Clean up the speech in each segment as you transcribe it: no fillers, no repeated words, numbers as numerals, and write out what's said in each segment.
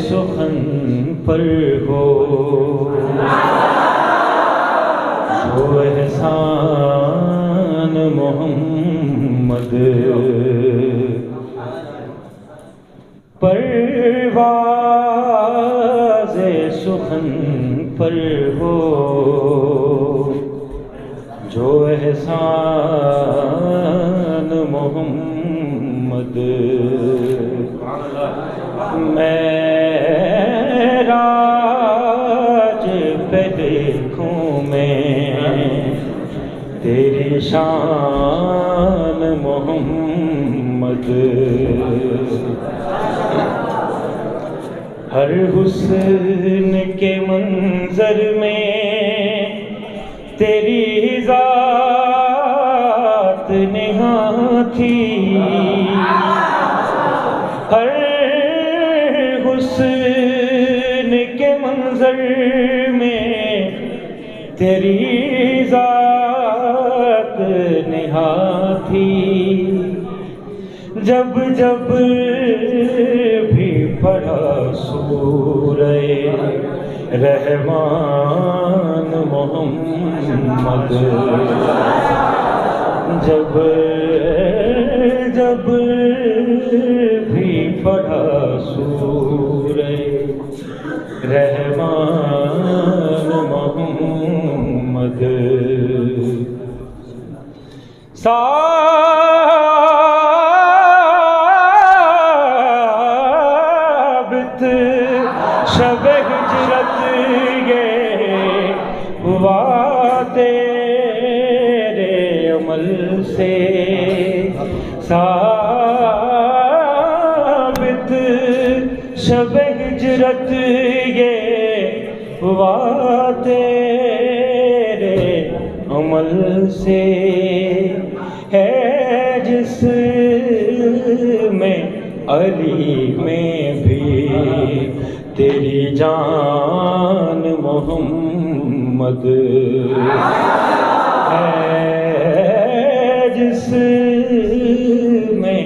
سخن پر ہو جو احسان محمد، پرواز سخن پر ہو جو احسان محمد، معراج پہ دیکھوں میں تیری شان محمد، ہر حسن کے منظر میں تیری ذات نہاں تھی، ہر حسن کے منظر میں تیری ذات نہاں تھی، جب جب بھی پڑھا سورہ رحمان محمد، جب جب بھی پڑھا سورہ رحمان محمد، ثابت شب ہجرت یہ ہوا تیرے عمل سے، ثابت شب ہجرت یہ ہوا تیرے عمل سے، ہے جس میں علی میں بھی تیری جان محمد، ہے جس میں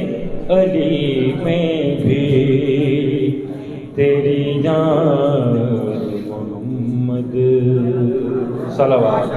علی میں بھی تیری جان محمد، صلوات